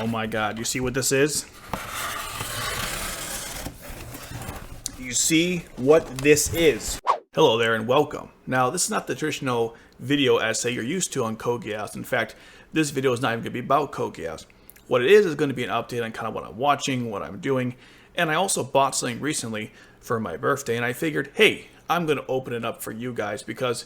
Oh my god, you see what this is? You see what this is? Hello there and welcome. Now, this is not the traditional video essay you're used to on Geass. In fact, this video is not even going to be about Geass. What it is going to be an update on kind of what I'm watching, what I'm doing, and I also bought something recently for my birthday, and I figured, hey, I'm going to open it up for you guys because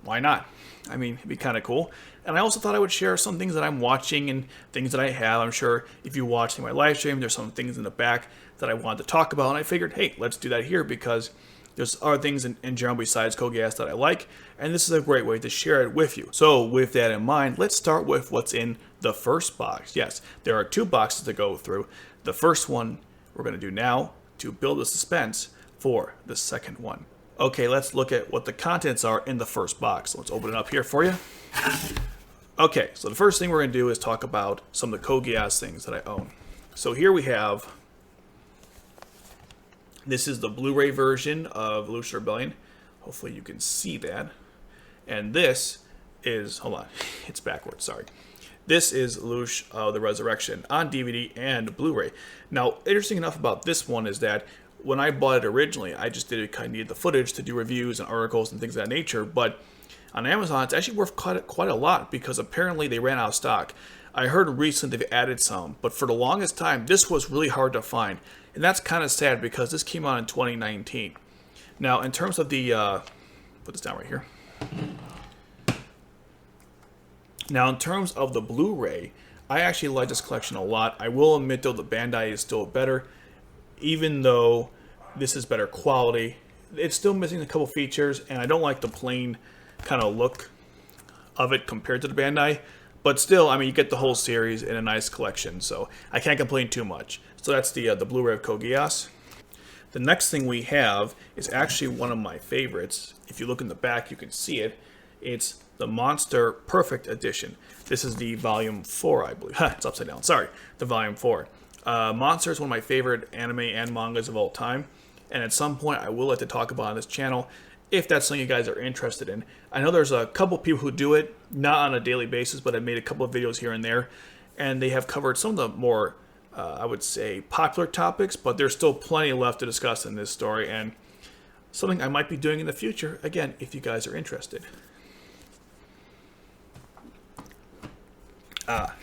why not? I mean, it'd be kind of cool. And I also thought I would share some things that I'm watching and things that I have. I'm sure if you watch my live stream, there's some things in the back that I wanted to talk about. And I figured, hey, let's do that here because there's other things in general besides Geass that I like. And this is a great way to share it with you. So with that in mind, let's start with what's in the first box. Yes, there are two boxes to go through. The first one we're going to do now to build the suspense for the second one. Okay, let's look at what the contents are in the first box. Let's open it up here for you. Okay, so the first thing we're going to do is talk about some of the Geass things that I own. So here we have, this is the Blu-ray version of Lelouch Rebellion. Hopefully you can see that. And this is, hold on, it's backwards, sorry. This is Lelouch the Resurrection on DVD and Blu-ray. Now, interesting enough about this one is that when I bought it originally, I just did it kind of needed the footage to do reviews and articles and things of that nature. But on Amazon, it's actually worth quite a lot because apparently they ran out of stock. I heard recently they've added some, but for the longest time, this was really hard to find. And that's kind of sad because this came out in 2019. Now, in terms of the, put this down right here. Now, in terms of the Blu-ray, I actually like this collection a lot. I will admit, though, the Bandai is still better. Even though this is better quality, it's still missing a couple features, and I don't like the plain kind of look of it compared to the Bandai. But still, I mean, you get the whole series in a nice collection, so I can't complain too much. So that's the Blu-ray of Geass. The next thing we have is actually one of my favorites. If you look in the back, you can see it. It's the Monster Perfect Edition. This is the Volume 4, I believe. It's upside down. Sorry, the Volume 4. Monster is one of my favorite anime and mangas of all time, and at some point I will like to talk about on this channel if that's something you guys are interested in. I know there's a couple people who do it, not on a daily basis, but I've made a couple of videos here and there, and they have covered some of the more, I would say, popular topics, but there's still plenty left to discuss in this story, and something I might be doing in the future, again, if you guys are interested.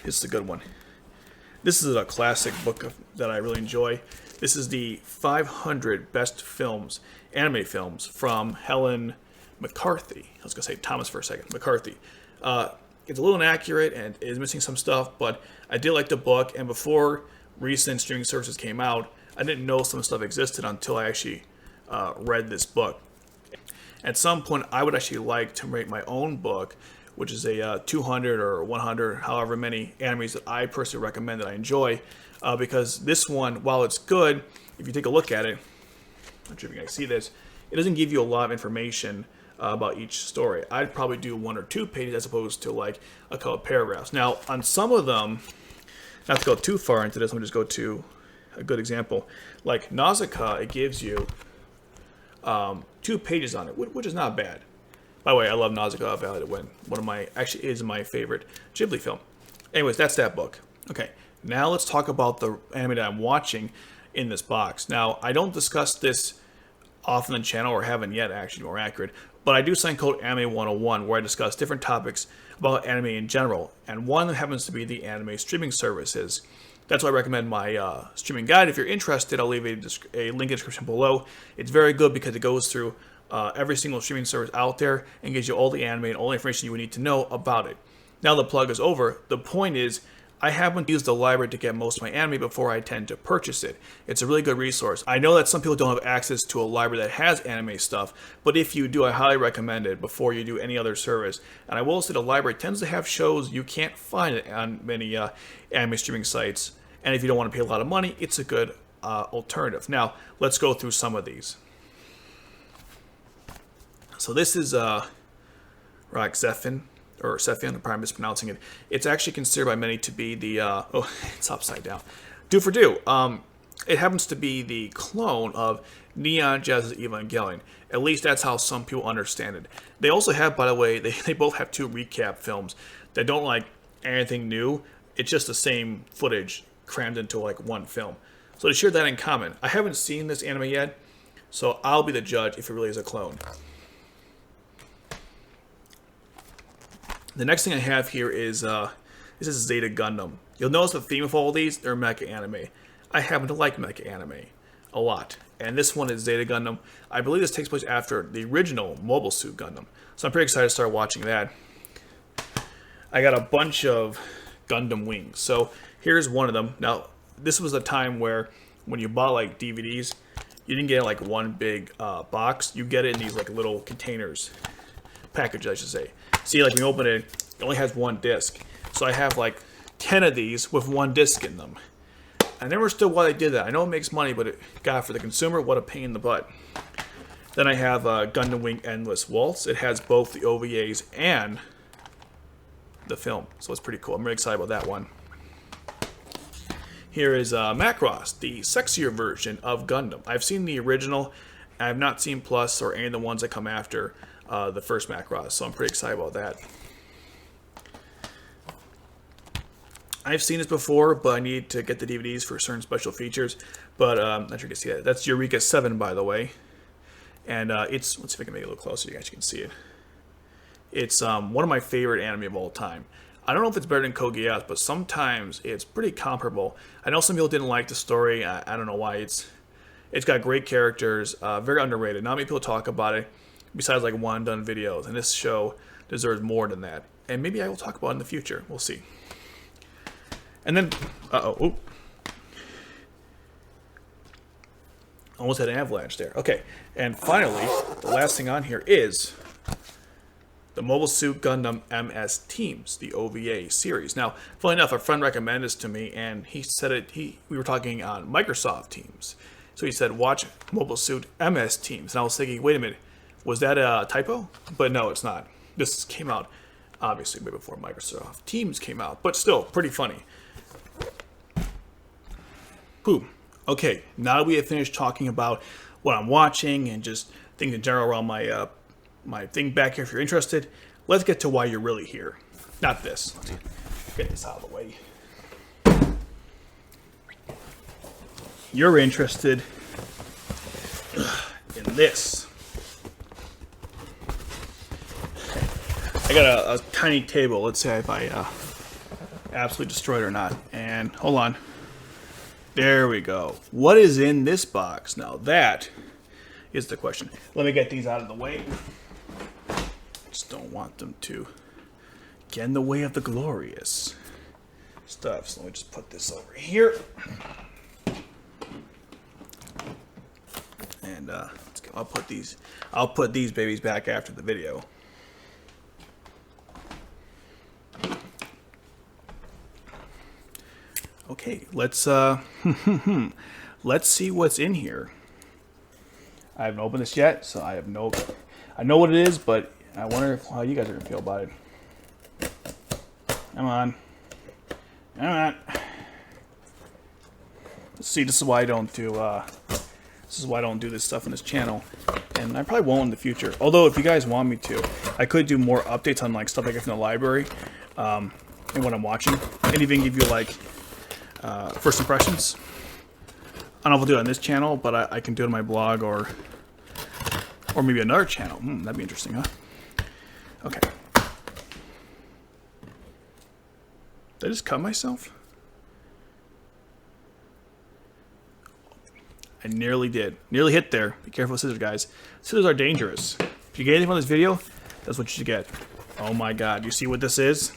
This is a good one. This is a classic book that I really enjoy. This is the 500 Best Films, Anime Films from Helen McCarthy. I was going to say Thomas for a second. McCarthy. It's a little inaccurate and is missing some stuff, but I did like the book. And before recent streaming services came out, I didn't know some stuff existed until I actually read this book. At some point, I would actually like to write my own book, which is a 200 or 100, however many animes that I personally recommend that I enjoy. Because this one, while it's good, if you take a look at it, I'm not sure if you guys see this, it doesn't give you a lot of information about each story. I'd probably do 1 or 2 pages as opposed to like a couple of paragraphs. Now, on some of them, not to go too far into this, let me just go to a good example. Like Nausicaa, it gives you 2 pages on it, which is not bad. By the way, I love Nausicaa Valley to Win. Actually is my favorite Ghibli film. Anyways, that's that book. Okay, now let's talk about the anime that I'm watching in this box. Now, I don't discuss this often on the channel, or haven't yet, actually, more accurate, but I do something called Anime 101, where I discuss different topics about anime in general, and one happens to be the anime streaming services. That's why I recommend my streaming guide. If you're interested, I'll leave a link in the description below. It's very good because it goes through every single streaming service out there and gives you all the anime and all the information you would need to know about it. Now the plug is over. The point is, I haven't used the library to get most of my anime before I tend to purchase it. It's a really good resource. I know that some people don't have access to a library that has anime stuff, but if you do, I highly recommend it before you do any other service. And I will say the library tends to have shows you can't find it on many anime streaming sites. And if you don't want to pay a lot of money, it's a good alternative. Now, let's go through some of these. So this is Zephin, or Sephion, I'm probably mispronouncing it. It's actually considered by many to be the, oh, it's upside down. Do for Do. It happens to be the clone of Neon Genesis Evangelion. At least that's how some people understand it. They also have, by the way, they both have 2 recap films that don't like anything new. It's just the same footage crammed into like one film. So they share that in common. I haven't seen this anime yet, so I'll be the judge if it really is a clone. The next thing I have here is this is Zeta Gundam. You'll notice the theme of all of these, they're mecha anime. I happen to like mecha anime a lot. And this one is Zeta Gundam. I believe this takes place after the original Mobile Suit Gundam. So I'm pretty excited to start watching that. I got a bunch of Gundam wings. So here's one of them. Now, this was a time where when you bought like DVDs, you didn't get like one big box. You get it in these like little containers. Packages, I should say. See, like when you open it, it only has one disc. So I have like 10 of these with one disc in them. I never understood why they did that. I know it makes money, but God, for the consumer, what a pain in the butt. Then I have Gundam Wing Endless Waltz. It has both the OVAs and the film, so it's pretty cool. I'm really excited about that one. Here is Macross, the sexier version of Gundam. I've seen the original. I have not seen Plus or any of the ones that come after the first Macross, so I'm pretty excited about that. I've seen this before, but I need to get the DVDs for certain special features. But I'm not sure you can see that. That's Eureka 7, by the way. And it's, let's see if I can make it a little closer, you guys can see it. It's one of my favorite anime of all time. I don't know if it's better than Geass, but sometimes it's pretty comparable. I know some people didn't like the story. I don't know why. It's got great characters, very underrated. Not many people talk about it, besides like one done videos. And this show deserves more than that. And maybe I will talk about it in the future. We'll see. And then, almost had an avalanche there. Okay, and finally, the last thing on here is the Mobile Suit Gundam MS Teams, the OVA series. Now, funny enough, a friend recommended this to me, and he said it. We were talking on Microsoft Teams, so he said, "Watch Mobile Suit MS Teams." And I was thinking, wait a minute, was that a typo? But no, it's not. This came out obviously way before Microsoft Teams came out, but still pretty funny. Boom. Okay, now that we have finished talking about what I'm watching and just things in general around my my thing back here, if you're interested, let's get to why you're really here. Not this. Let's get this out of the way. You're interested in this. I got a tiny table. Let's see if I absolutely destroyed it or not. And hold on. There we go. What is in this box? Now that is the question. Let me get these out of the way. Just don't want them to get in the way of the glorious stuff. So let me just put this over here. And let's go. I'll put these babies back after the video. Okay, let's let's see what's in here. I haven't opened this yet, so I know what it is, but I wonder how you guys are gonna feel about it. Come on. See, this is why I don't do this stuff on this channel, and I probably won't in the future. Although, if you guys want me to, I could do more updates on like stuff I get from the library, and what I'm watching, and even give you like first impressions. I don't know if I'll do it on this channel, but I can do it on my blog or maybe another channel. That'd be interesting, huh? Okay. Did I just cut myself? I nearly did. Nearly hit there. Be careful with scissors, guys. Scissors are dangerous. If you get anything from this video, that's what you should get. Oh my god. You see what this is?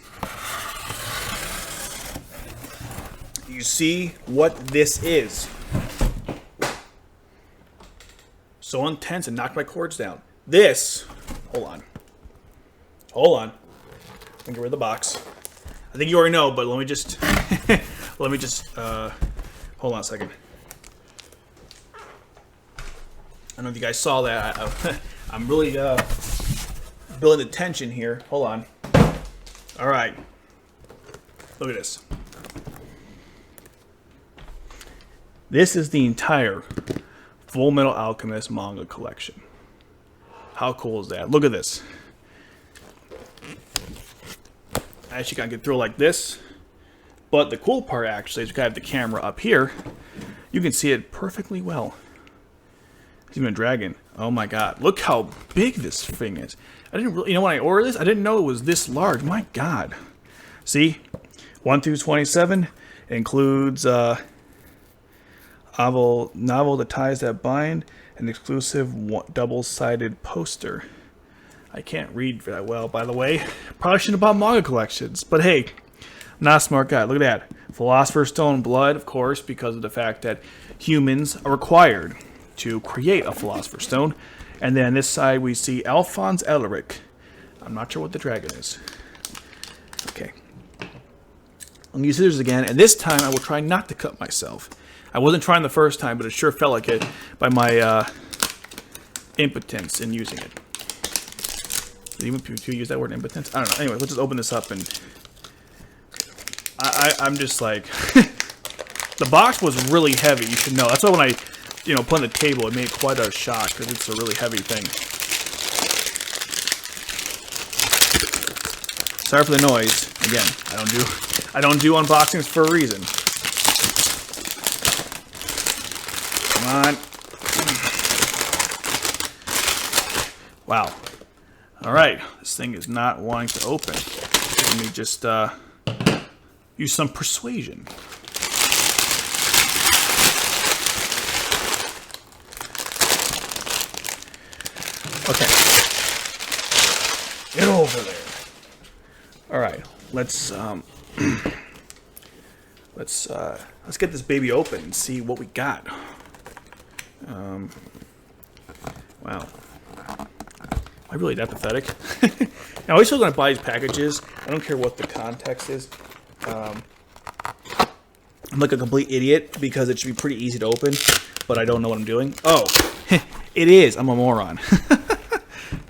You see what this is? So intense and knocked my cords down. This, hold on. Hold on. Get rid of the box. I think you already know, but let me just, hold on a second. I don't know if you guys saw that. I'm really building the tension here. Hold on. All right. Look at this. This is the entire Full Metal Alchemist manga collection. How cool is that? Look at this. I actually gotta get through like this. But the cool part actually is you have the camera up here. You can see it perfectly well. It's even a dragon. Oh my god. Look how big this thing is. I didn't really, you know, when I ordered this, I didn't know it was this large. My god. See? 1 through 27. It includes novel The Ties That Bind, an exclusive double-sided poster. I can't read that well, by the way. Probably shouldn't have bought manga collections. But hey, I'm not a smart guy. Look at that. Philosopher's Stone blood, of course, because of the fact that humans are required to create a Philosopher's Stone. And then on this side, we see Alphonse Elric. I'm not sure what the dragon is. Okay. I'm going to use scissors again, and this time I will try not to cut myself. I wasn't trying the first time, but it sure felt like it by my impotence in using it. Did even people use that word, impotence? I don't know. Anyway, let's just open this up, and I'm just like... The box was really heavy, you should know. That's why when I, you know, put on the table, it made quite a shock, because it's a really heavy thing. Sorry for the noise. Again, I don't do unboxings for a reason. Come on. Wow. Alright, this thing is not wanting to open. Let me just use some persuasion. Okay. Get over there. Alright, let's get this baby open and see what we got. Wow. Am I really that pathetic? Now, I always feel when I buy these packages, I don't care what the context is. I'm like a complete idiot because it should be pretty easy to open, but I don't know what I'm doing. Oh, it is. I'm a moron.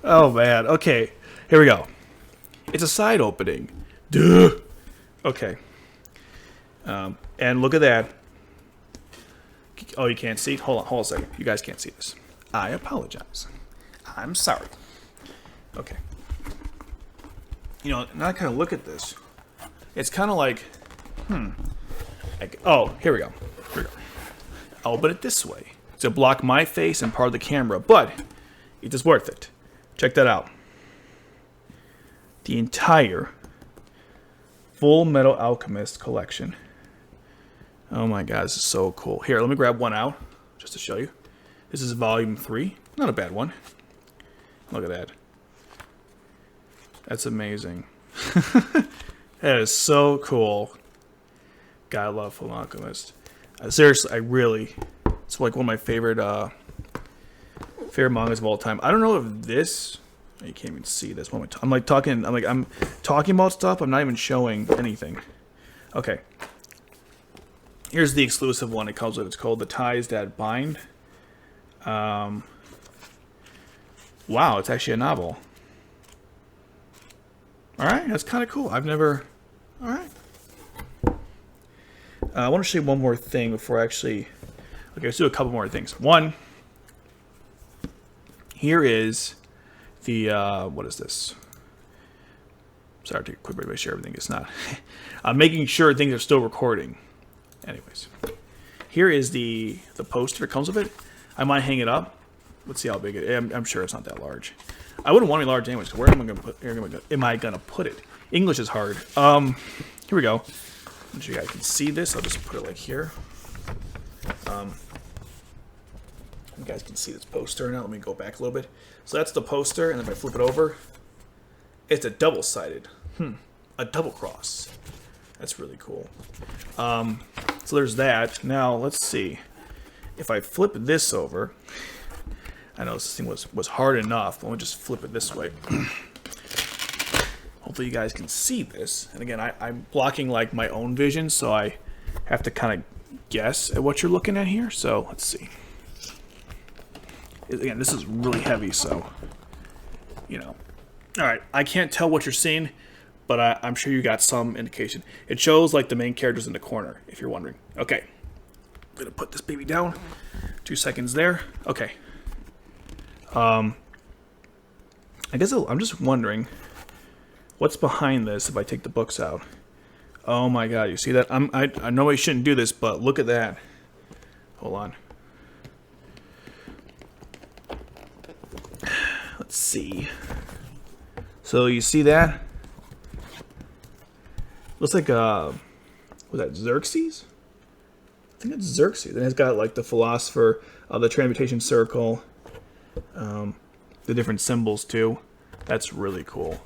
Oh, man. Okay, here we go. It's a side opening. Duh. Okay. And look at that. Oh, you can't see? Hold on a second. You guys can't see this. I apologize. I'm sorry. Okay. You know, now I kind of look at this. It's kind of like, oh, here we go. Here we go. I'll open it this way to block my face and part of the camera, but it is worth it. Check that out. The entire Full Metal Alchemist collection. Oh my god, this is so cool. Here, let me grab one out just to show you. This is volume 3. Not a bad one. Look at that. That's amazing. That is so cool. God, I love Full Alchemist. Seriously, it's like one of my favorite mangas of all time. I don't know if this... You can't even see this. I'm talking about stuff. I'm not even showing anything. Okay. Here's the exclusive one. It comes with. It's called The Ties That Bind. Wow, it's actually a novel. All right, that's kind of cool. I've never. All right. I want to show you one more thing before I actually. Okay, let's do a couple more things. One. Here is the what is this? Sorry, to take a quick break to make sure everything is not. I'm making sure things are still recording. Anyways, here is the poster that comes with it. I might hang it up. Let's see how big it is. I'm sure it's not that large. I wouldn't want to be large anyways. Where am I going to put it? English is hard. Here we go. I'm sure you guys can see this. I'll just put it like here. You guys can see this poster now. Let me go back a little bit. So that's the poster, and if I flip it over, it's a double-sided. A double cross. That's really cool. So there's that. Now, let's see. If I flip this over, I know this thing was hard enough, but let me just flip it this way. Hopefully you guys can see this. And again, I'm blocking like my own vision, so I have to kind of guess at what you're looking at here. So let's see. Again, this is really heavy, so, you know. All right, I can't tell what you're seeing, but I'm sure you got some indication. It shows like the main characters in the corner, if you're wondering. Okay, I'm gonna put this baby down. 2 seconds there. Okay. I guess I'm just wondering what's behind this if I take the books out. Oh my god, you see that? I know I shouldn't do this, but look at that. Hold on. Let's see. So you see that? Looks like was that Xerxes? I think it's Xerxes. And it's got like the philosopher of the transmutation circle, the different symbols too. That's really cool.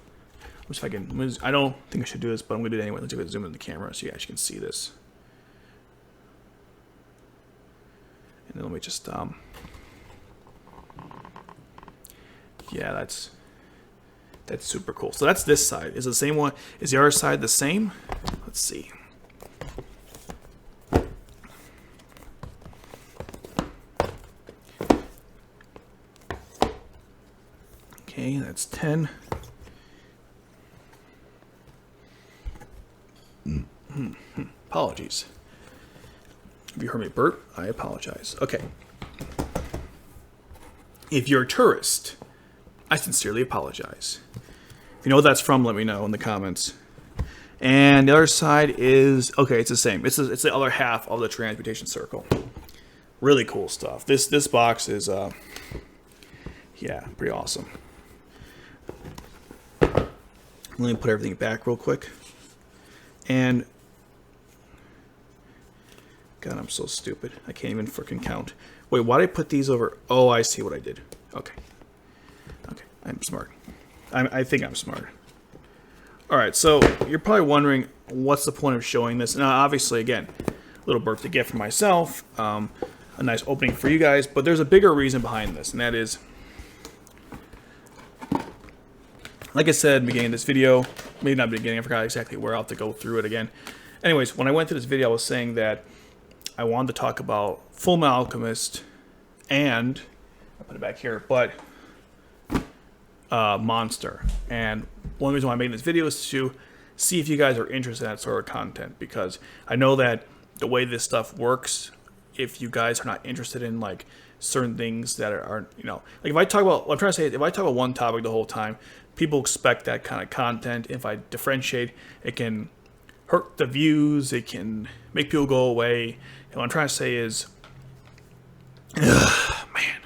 Which if I can, I don't think I should do this, but I'm gonna do it anyway. Let's see if I zoom in the camera so you guys can see this. And then let me just yeah, that's super cool. So that's this side. Is the same one? Is the other side the same? Let's see. Okay, that's 10. Apologies. If you heard me burp, I apologize. Okay. If you're a tourist, I sincerely apologize. If you know what that's from, let me know in the comments. And the other side is, okay, it's the same. It's the other half of the transmutation circle. Really cool stuff. This box is, yeah, pretty awesome. Let me put everything back real quick. And, God, I'm so stupid. I can't even freaking count. Wait, why did I put these over? Oh, I see what I did. Okay. Okay, I'm smart. I think I'm smart. Alright, so you're probably wondering, what's the point of showing this? Now, obviously, again, a little birthday gift for myself. A nice opening for you guys. But there's a bigger reason behind this, and that is, like I said in the beginning of this video, maybe not the beginning, I forgot exactly where. I'll have to go through it again. Anyways, when I went through this video, I was saying that I wanted to talk about Fullmetal Alchemist and, I'll put it back here, but Monster. And one reason why I'm making this video is to see if you guys are interested in that sort of content, because I know that the way this stuff works, if you guys are not interested in like certain things that are, you know, like if I talk about, what I'm trying to say is if I talk about one topic the whole time, people expect that kind of content. If I differentiate, it can hurt the views, it can make people go away. And what I'm trying to say is, man,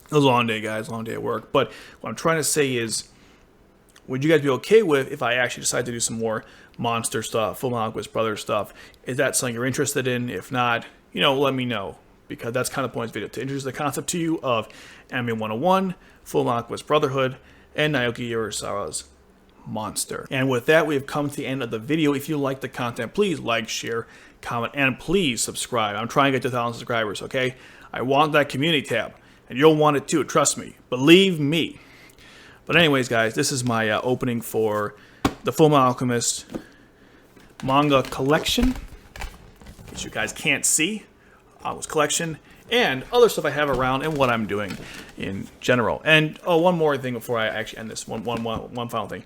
it was a long day, guys, long day at work. But what I'm trying to say is, would you guys be okay with if I actually decide to do some more Monster stuff, Fullmetal Alchemist Brothers stuff? Is that something you're interested in? If not, you know, let me know, because that's kind of the point of this video, to introduce the concept to you of Anime 101, Fullmetal Alchemist Brotherhood, and Naoki Urasawa's Monster. And with that, we have come to the end of the video. If you like the content, please like, share, comment, and please subscribe. I'm trying to get to 1,000 subscribers, okay? I want that community tab, and you'll want it too, trust me. Believe me. But anyways, guys, this is my opening for the Fullmetal Alchemist manga collection, which you guys can't see. Alchemist collection, and other stuff I have around, and what I'm doing in general. And oh, one more thing before I actually end this. One final thing.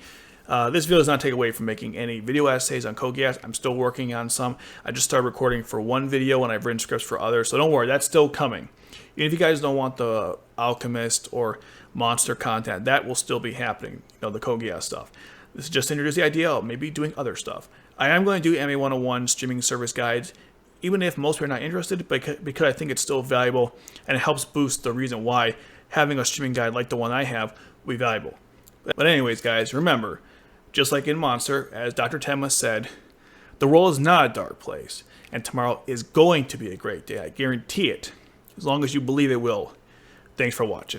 This video does not take away from making any video essays on Geass. I'm still working on some. I just started recording for one video, and I've written scripts for others, so don't worry, that's still coming. Even if you guys don't want the Alchemist or Monster content, that will still be happening. You know, the Geass stuff. This is just to introduce the idea of maybe doing other stuff. I am going to do Anime 101 streaming service guides, even if most people are not interested, because I think it's still valuable, and it helps boost the reason why having a streaming guide like the one I have will be valuable. But anyways, guys, remember, just like in Monster, as Dr. Tenma said, the world is not a dark place, and tomorrow is going to be a great day. I guarantee it, as long as you believe it will. Thanks for watching.